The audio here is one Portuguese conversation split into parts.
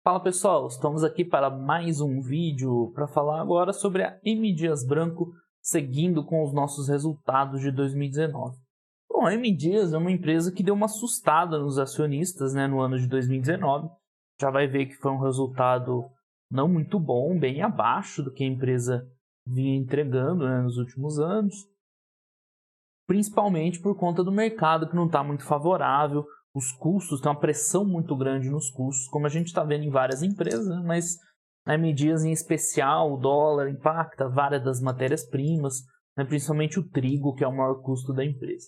Fala pessoal, estamos aqui para mais um vídeo para falar agora sobre a M. Dias Branco, seguindo com os nossos resultados de 2019. Bom, a M. Dias é uma empresa que deu uma assustada nos acionistas, no ano de 2019. Já vai ver que foi um resultado não muito bom, bem abaixo do que a empresa vinha entregando, nos últimos anos. Principalmente por conta do mercado que não está muito favorável. Os custos, tem uma pressão muito grande nos custos, como a gente está vendo em várias empresas, mas a M. Dias em especial, o dólar impacta várias das matérias-primas, principalmente o trigo, que é o maior custo da empresa.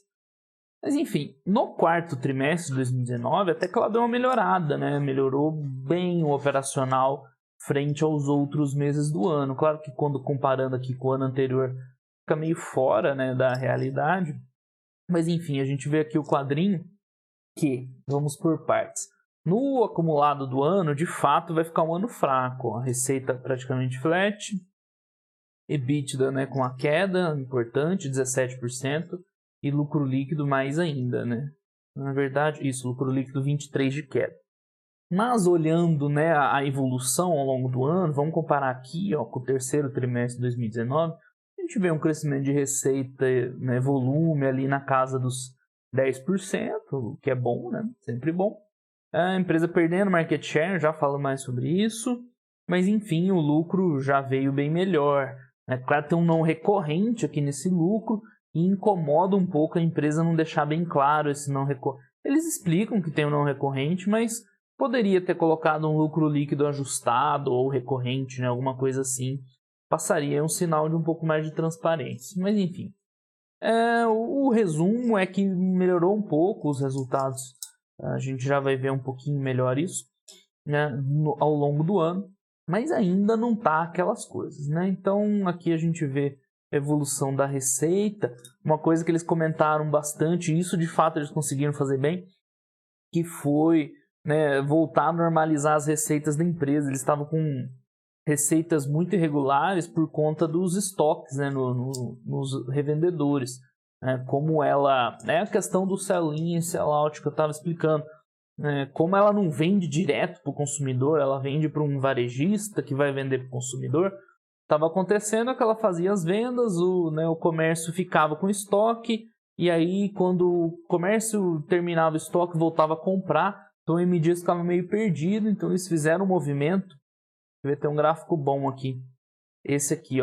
Mas enfim, no quarto trimestre de 2019, até que ela deu uma melhorada, melhorou bem o operacional frente aos outros meses do ano. Claro que quando comparando aqui com o ano anterior, fica meio fora da realidade, mas enfim, a gente vê aqui o quadrinho, que, vamos por partes, no acumulado do ano, de fato, vai ficar um ano fraco. A receita praticamente flat, EBITDA com a queda importante, 17%, e lucro líquido mais ainda. Na verdade, isso, lucro líquido 23% de queda. Mas olhando a evolução ao longo do ano, vamos comparar aqui com o terceiro trimestre de 2019, a gente vê um crescimento de receita, volume ali na casa dos 10%, o que é bom, sempre bom. A empresa perdendo market share, já falo mais sobre isso, mas enfim, o lucro já veio bem melhor. Claro, tem um não recorrente aqui nesse lucro e incomoda um pouco a empresa não deixar bem claro esse não recorrente. Eles explicam que tem um não recorrente, mas poderia ter colocado um lucro líquido ajustado ou recorrente, alguma coisa assim. Passaria um sinal de um pouco mais de transparência, mas enfim. O resumo é que melhorou um pouco os resultados. A gente já vai ver um pouquinho melhor isso ao longo do ano, mas ainda não está aquelas coisas. Então aqui a gente vê a evolução da receita, uma coisa que eles comentaram bastante, e isso de fato eles conseguiram fazer bem, que foi voltar a normalizar as receitas da empresa. Eles estavam com receitas muito irregulares por conta dos estoques nos revendedores. Como ela... É a questão do sell-in e sell-out que eu estava explicando. Como ela não vende direto para o consumidor, ela vende para um varejista que vai vender para o consumidor. Estava acontecendo que ela fazia as vendas, o comércio ficava com estoque, e aí quando o comércio terminava o estoque, voltava a comprar. Então o M. Dias ficava meio perdido, então eles fizeram um movimento. Vai ter um gráfico bom aqui, esse aqui,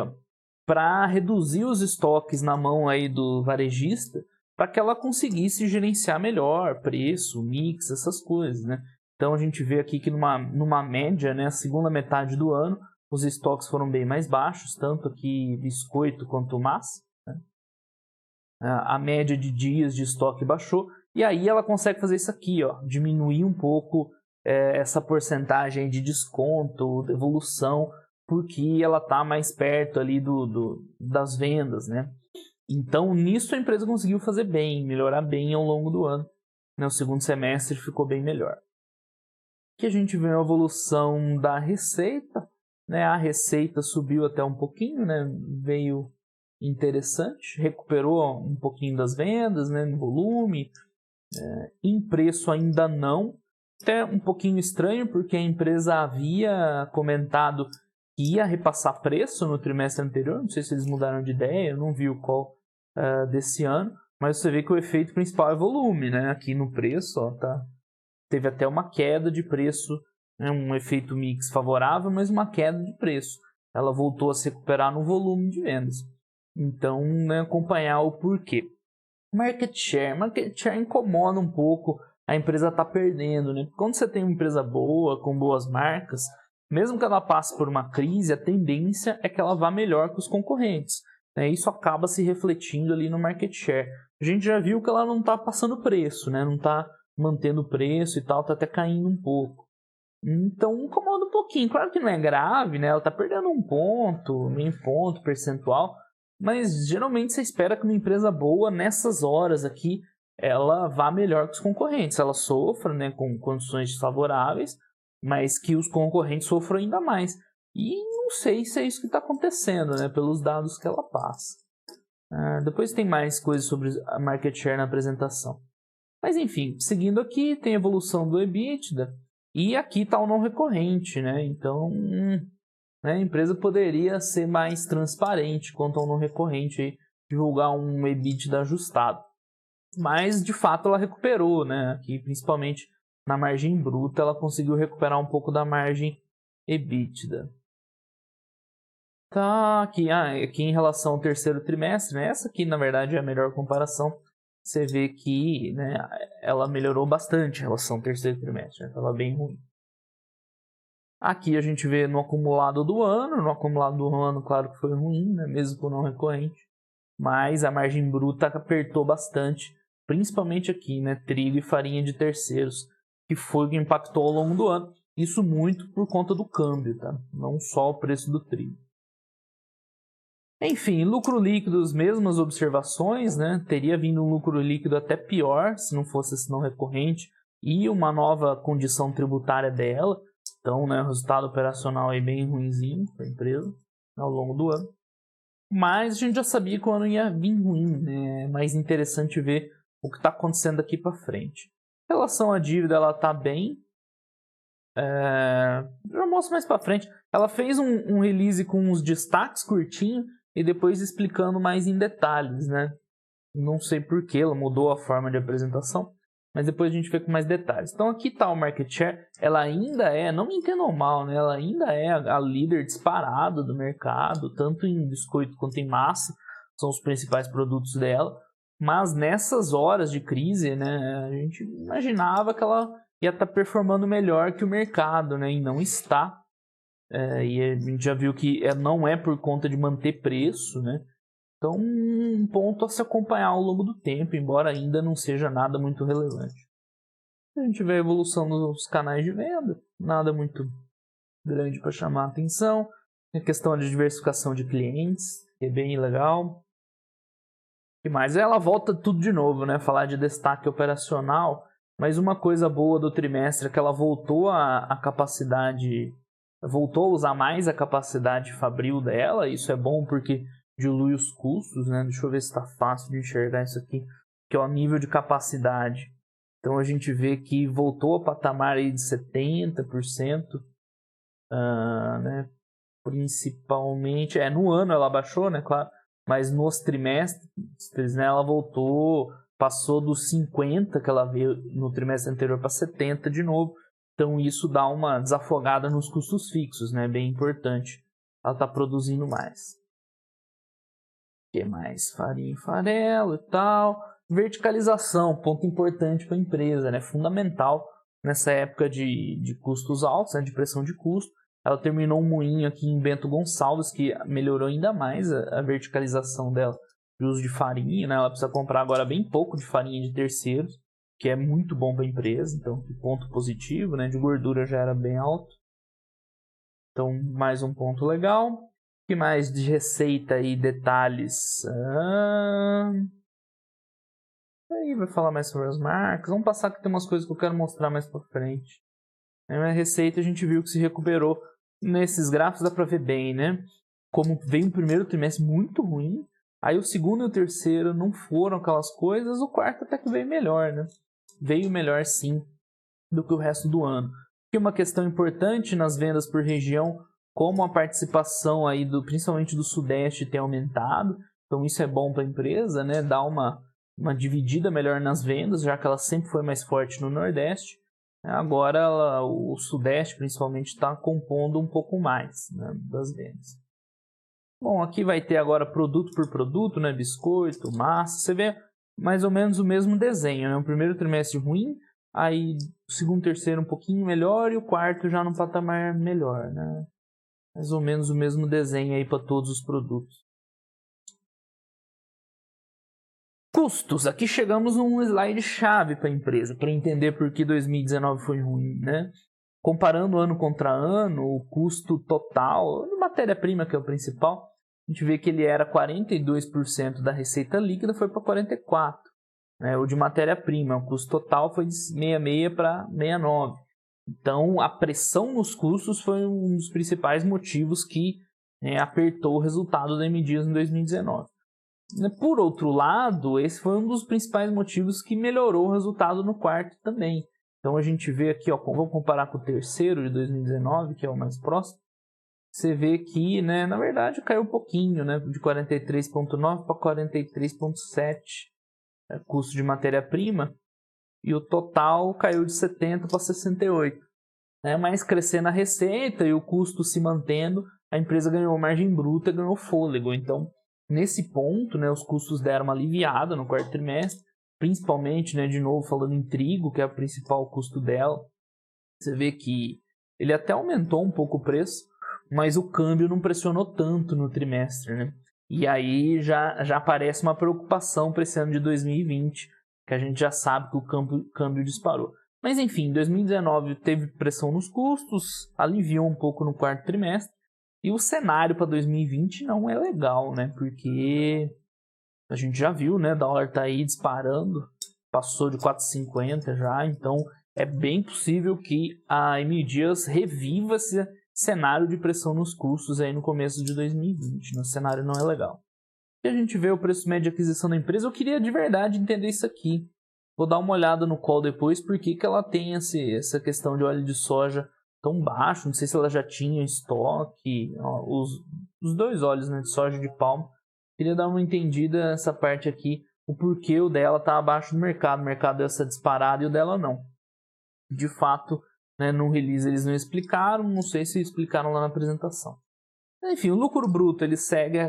para reduzir os estoques na mão aí do varejista, para que ela conseguisse gerenciar melhor preço, mix, essas coisas, Então a gente vê aqui que numa média, a segunda metade do ano, os estoques foram bem mais baixos, tanto aqui biscoito quanto massa. A média de dias de estoque baixou, e aí ela consegue fazer isso aqui, diminuir um pouco essa porcentagem de desconto, de evolução, porque ela está mais perto ali das vendas, Então, nisso a empresa conseguiu fazer bem, melhorar bem ao longo do ano. O segundo semestre ficou bem melhor. Aqui a gente vê a evolução da receita, A receita subiu até um pouquinho, Veio interessante, recuperou um pouquinho das vendas, no volume. Em preço ainda não. Até um pouquinho estranho, porque a empresa havia comentado que ia repassar preço no trimestre anterior. Não sei se eles mudaram de ideia, eu não vi o call desse ano. Mas você vê que o efeito principal é volume, Aqui no preço, teve até uma queda de preço, um efeito mix favorável, mas uma queda de preço. Ela voltou a se recuperar no volume de vendas. Então, acompanhar o porquê. Market share incomoda um pouco, a empresa está perdendo, Quando você tem uma empresa boa, com boas marcas, mesmo que ela passe por uma crise, a tendência é que ela vá melhor que os concorrentes. Isso acaba se refletindo ali no market share. A gente já viu que ela não está passando preço, não está mantendo o preço e tal, está até caindo um pouco. Então incomoda um pouquinho. Claro que não é grave, ela está perdendo um ponto, meio ponto percentual, mas geralmente você espera que uma empresa boa, nessas horas aqui, ela vá melhor que os concorrentes. Ela sofra com condições desfavoráveis, mas que os concorrentes sofram ainda mais. E não sei se é isso que está acontecendo, pelos dados que ela passa. Depois tem mais coisas sobre a market share na apresentação. Mas enfim, seguindo aqui, tem a evolução do EBITDA. E aqui está o não recorrente, né? Então, né, a empresa poderia ser mais transparente quanto ao não recorrente, aí, divulgar um EBITDA ajustado. Mas, de fato, ela recuperou, né? Aqui, principalmente na margem bruta, ela conseguiu recuperar um pouco da margem EBITDA. Tá, aqui em relação ao terceiro trimestre, né? Essa aqui, na verdade, é a melhor comparação. Você vê que, né, ela melhorou bastante em relação ao terceiro trimestre, estava bem ruim. Aqui a gente vê no acumulado do ano. No acumulado do ano, claro que foi ruim, né, mesmo com não recorrente. Mas a margem bruta apertou bastante, principalmente aqui, né, trigo e farinha de terceiros, que foi o que impactou ao longo do ano. Isso muito por conta do câmbio, tá? Não só o preço do trigo. Enfim, lucro líquido, as mesmas observações, né? Teria vindo um lucro líquido até pior se não fosse esse não recorrente e uma nova condição tributária dela. Então, né, o resultado operacional é bem ruinzinho para a empresa ao longo do ano. Mas a gente já sabia que o ano ia vir ruim, né? É mais interessante ver o que está acontecendo daqui para frente. Em relação à dívida, ela está bem. Já mostro mais para frente. Ela fez um release com uns destaques curtinho e depois explicando mais em detalhes, né? Não sei porquê, ela mudou a forma de apresentação, mas depois a gente vê com mais detalhes. Então aqui está o market share, ela ainda é, não me entendam mal, né? Ela ainda é a líder disparada do mercado, tanto em biscoito quanto em massa, são os principais produtos dela, mas nessas horas de crise, né, a gente imaginava que ela ia estar performando melhor que o mercado, né? E não está. E a gente já viu que não é por conta de manter preço, né? Então, um ponto a se acompanhar ao longo do tempo, embora ainda não seja nada muito relevante. A gente vê a evolução dos canais de venda, nada muito grande para chamar a atenção. A questão de diversificação de clientes, que é bem legal. E mais, ela volta tudo de novo, né? Falar de destaque operacional, mas uma coisa boa do trimestre é que ela voltou a capacidade... Voltou a usar mais a capacidade fabril dela. Isso é bom porque dilui os custos, né? Deixa eu ver se está fácil de enxergar isso aqui, que é o nível de capacidade. Então a gente vê que voltou a patamar aí de 70%, né? Principalmente, no ano ela baixou, né? Claro, mas nos trimestres, né? Ela voltou, passou dos 50 que ela veio no trimestre anterior para 70 de novo. Então isso dá uma desafogada nos custos fixos, né? Bem importante. Ela está produzindo mais. O que mais? Farinha e farelo e tal. Verticalização, ponto importante para a empresa, né? Fundamental nessa época de custos altos, né? De pressão de custo. Ela terminou um moinho aqui em Bento Gonçalves, que melhorou ainda mais a verticalização dela de uso de farinha, né? Ela precisa comprar agora bem pouco de farinha de terceiros, que é muito bom para a empresa, então ponto positivo, né? De gordura já era bem alto. Então, mais um ponto legal. O que mais de receita e detalhes? Aí vai falar mais sobre as marcas. Vamos passar que tem umas coisas que eu quero mostrar mais para frente. A receita a gente viu que se recuperou. Nesses gráficos dá para ver bem, né? Como veio o primeiro trimestre muito ruim, aí o segundo e o terceiro não foram aquelas coisas, o quarto até que veio melhor, né? Veio melhor sim do que o resto do ano. E uma questão importante nas vendas por região, como a participação aí principalmente do Sudeste tem aumentado, então isso é bom para a empresa, né? Dá uma dividida melhor nas vendas, já que ela sempre foi mais forte no Nordeste. Agora o Sudeste principalmente está compondo um pouco mais, né, das vendas. Bom, aqui vai ter agora produto por produto, né? Biscoito, massa. Você vê mais ou menos o mesmo desenho, né? O primeiro trimestre ruim, aí o segundo, terceiro um pouquinho melhor e o quarto já num patamar melhor, né? Mais ou menos o mesmo desenho aí para todos os produtos. Custos. Aqui chegamos num slide chave para a empresa, para entender por que 2019 foi ruim, né? Comparando ano contra ano, o custo total, de matéria-prima, que é o principal, a gente vê que ele era 42% da receita líquida, foi para 44%. Né? O de matéria-prima, o custo total foi de 66% para 69%. Então, a pressão nos custos foi um dos principais motivos que apertou o resultado da M. Dias em 2019. Por outro lado, esse foi um dos principais motivos que melhorou o resultado no quarto também. Então a gente vê aqui, ó, vamos comparar com o terceiro de 2019, que é o mais próximo. Você vê que, né, na verdade caiu um pouquinho, né, de 43,9 para 43,7 custo de matéria-prima, e o total caiu de 70 para 68. Né, mas crescendo a receita e o custo se mantendo, a empresa ganhou margem bruta e ganhou fôlego. Então, nesse ponto, né, os custos deram uma aliviada no quarto trimestre, principalmente, né, de novo falando em trigo, que é o principal custo dela. Você vê que ele até aumentou um pouco o preço, mas o câmbio não pressionou tanto no trimestre, né? E aí já aparece uma preocupação para esse ano de 2020, que a gente já sabe que o câmbio disparou. Mas enfim, 2019 teve pressão nos custos, aliviou um pouco no quarto trimestre, e o cenário para 2020 não é legal, né? Porque a gente já viu, né? O dólar está aí disparando, passou de 4,50 já, então é bem possível que a M. Dias reviva esse cenário de pressão nos custos aí no começo de 2020. O cenário não é legal. E a gente vê o preço médio de aquisição da empresa. Eu queria de verdade entender isso aqui. Vou dar uma olhada no call depois, porque que ela tem essa questão de óleo de soja tão baixo. Não sei se ela já tinha em estoque. Ó, os dois óleos, né, de soja e de palma. Queria dar uma entendida nessa parte aqui. O porquê o dela está abaixo do mercado. O mercado deu essa disparada e o dela não. De fato, né, no release eles não explicaram. Não sei se explicaram lá na apresentação. Enfim, o lucro bruto ele segue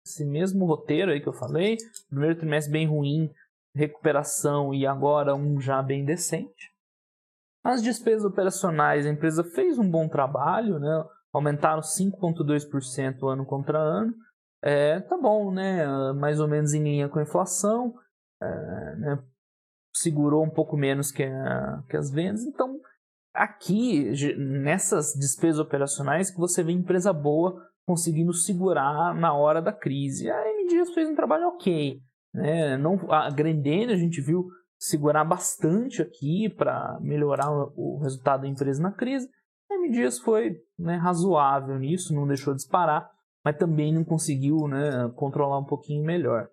esse mesmo roteiro aí que eu falei. Primeiro trimestre bem ruim, recuperação e agora um já bem decente. As despesas operacionais, a empresa fez um bom trabalho, né? Aumentaram 5,2% ano contra ano. Tá bom, né? Mais ou menos em linha com a inflação. Né? Segurou um pouco menos que as vendas. Então, aqui, nessas despesas operacionais, que você vê empresa boa conseguindo segurar na hora da crise. A M. Dias fez um trabalho ok. Né? A Grendene a gente viu segurar bastante aqui para melhorar o resultado da empresa na crise. A M. Dias foi, né, razoável nisso, não deixou disparar, mas também não conseguiu, né, controlar um pouquinho melhor.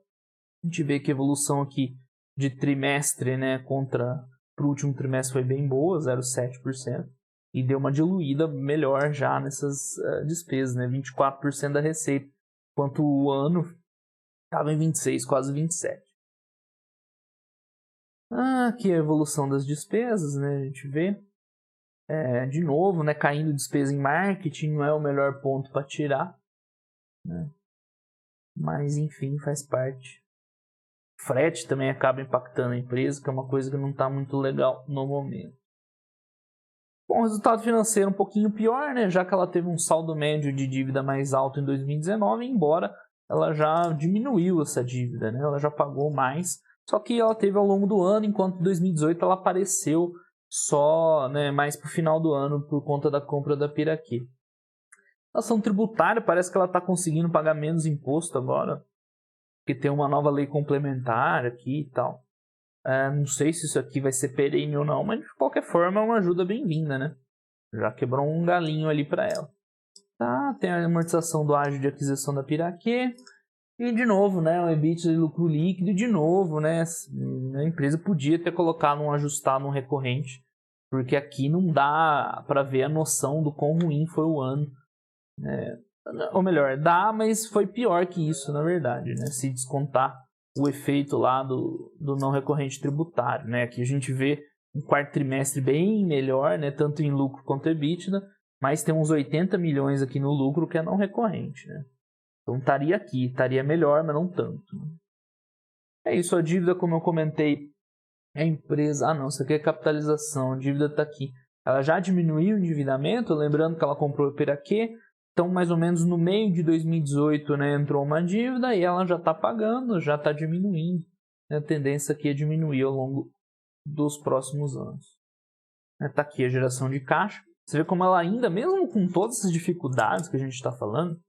A gente vê que a evolução aqui de trimestre, né, para o último trimestre foi bem boa, 0,7%, e deu uma diluída melhor já nessas despesas, né, 24% da receita, enquanto o ano estava em 26%, quase 27%. Aqui a evolução das despesas, né, a gente vê, de novo, né, caindo despesa em marketing, não é o melhor ponto para tirar, né, mas enfim, faz parte. Frete também acaba impactando a empresa, que é uma coisa que não está muito legal no momento. Bom, o resultado financeiro um pouquinho pior, né? Já que ela teve um saldo médio de dívida mais alto em 2019, embora ela já diminuiu essa dívida, né? Ela já pagou mais, só que ela teve ao longo do ano, enquanto em 2018 ela apareceu só, né, mais para o final do ano por conta da compra da Piraquê. Ação tributária, parece que ela está conseguindo pagar menos imposto agora, porque tem uma nova lei complementar aqui e tal. Não sei se isso aqui vai ser perene ou não, mas de qualquer forma é uma ajuda bem-vinda, né? Já quebrou um galinho ali para ela. Tá, tem a amortização do ágio de aquisição da Piraquê. E de novo, né, o EBITDA de lucro líquido, de novo, né, a empresa podia ter colocado um ajustado, um recorrente, porque aqui não dá para ver a noção do quão ruim foi o ano. Ou melhor, dá, mas foi pior que isso, na verdade, né? Se descontar o efeito lá do não recorrente tributário, né? Aqui a gente vê um quarto trimestre bem melhor, né? Tanto em lucro quanto EBITDA, mas tem uns 80 milhões aqui no lucro que é não recorrente, né? Então estaria melhor, mas não tanto. Né? É isso, a dívida, como eu comentei, a empresa... não, isso aqui é capitalização, a dívida está aqui. Ela já diminuiu o endividamento, lembrando que ela comprou o Piraquê. Então, mais ou menos no meio de 2018, né, entrou uma dívida e ela já está pagando, já está diminuindo. A tendência aqui é diminuir ao longo dos próximos anos. Está aqui a geração de caixa. Você vê como ela ainda, mesmo com todas essas dificuldades que a gente está falando,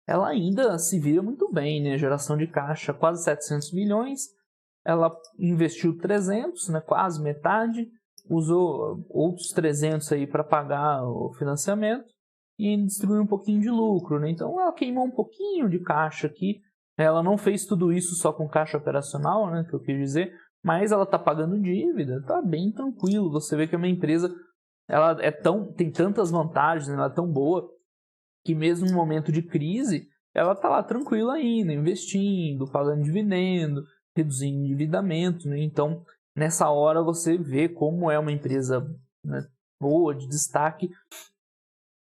ela ainda se vira muito bem, né? Geração de caixa quase 700 milhões. Ela investiu 300, né, quase metade. Usou outros 300 aí para pagar o financiamento. E distribuir um pouquinho de lucro, né? Então ela queimou um pouquinho de caixa aqui. Ela não fez tudo isso só com caixa operacional, né? Que eu quis dizer. mas ela está pagando dívida, está bem tranquilo. Você vê que é uma empresa, ela tem tantas vantagens, ela é tão boa, que mesmo no momento de crise, ela está lá tranquila ainda, investindo, pagando dividendo, reduzindo endividamento, né? Então, nessa hora você vê como é uma empresa, né, boa, de destaque,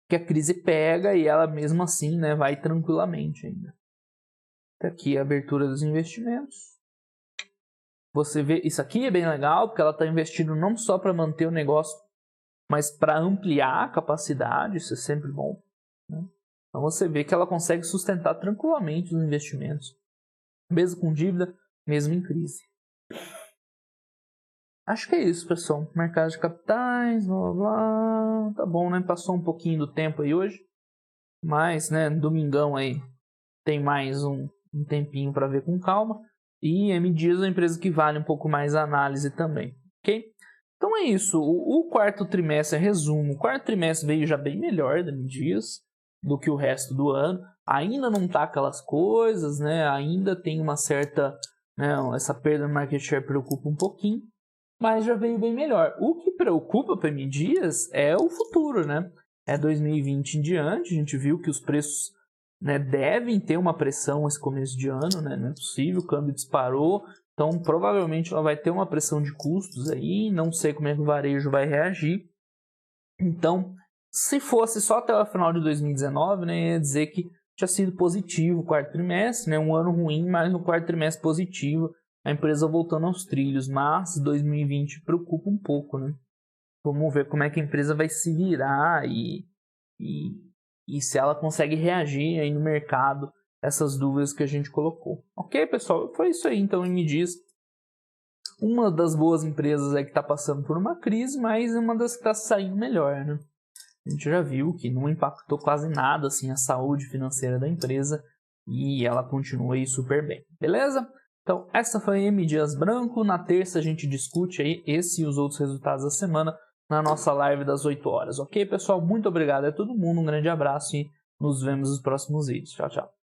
que a crise pega e ela mesmo assim, né, vai tranquilamente ainda. Tá aqui a abertura dos investimentos. Você vê, isso aqui é bem legal, porque ela está investindo não só para manter o negócio, mas para ampliar a capacidade, isso é sempre bom, né? Então você vê que ela consegue sustentar tranquilamente os investimentos, mesmo com dívida, mesmo em crise. Acho que é isso, pessoal. Mercado de capitais, blá blá blá. Tá bom, né? Passou um pouquinho do tempo aí hoje, mas, né, domingão aí tem mais um tempinho para ver com calma. E M Dias é uma empresa que vale um pouco mais a análise também, ok? Então é isso. O quarto trimestre, resumo, o quarto trimestre veio já bem melhor da M Dias do que o resto do ano. Ainda não tá aquelas coisas, né? Ainda tem uma certa, né, essa perda no market share preocupa um pouquinho, mas já veio bem melhor. O que preocupa para M Dias é o futuro, né? É 2020 em diante, a gente viu que os preços, né, devem ter uma pressão esse começo de ano, né? Não é possível, o câmbio disparou, então provavelmente ela vai ter uma pressão de custos aí, não sei como é que o varejo vai reagir. Então, se fosse só até o final de 2019, né, ia dizer que tinha sido positivo o quarto trimestre, né, um ano ruim, mas no quarto trimestre positivo, a empresa voltando aos trilhos, mas 2020 preocupa um pouco, né? Vamos ver como é que a empresa vai se virar e se ela consegue reagir aí no mercado, essas dúvidas que a gente colocou. Ok, pessoal? Foi isso aí, então, me diz. Uma das boas empresas é que está passando por uma crise, mas uma das que está saindo melhor, né? A gente já viu que não impactou quase nada assim, a saúde financeira da empresa e ela continua aí super bem, beleza? Então, essa foi a M Dias Branco. Na terça a gente discute aí esse e os outros resultados da semana na nossa live das 8 horas, ok, pessoal? Muito obrigado a todo mundo, um grande abraço e nos vemos nos próximos vídeos. Tchau, tchau.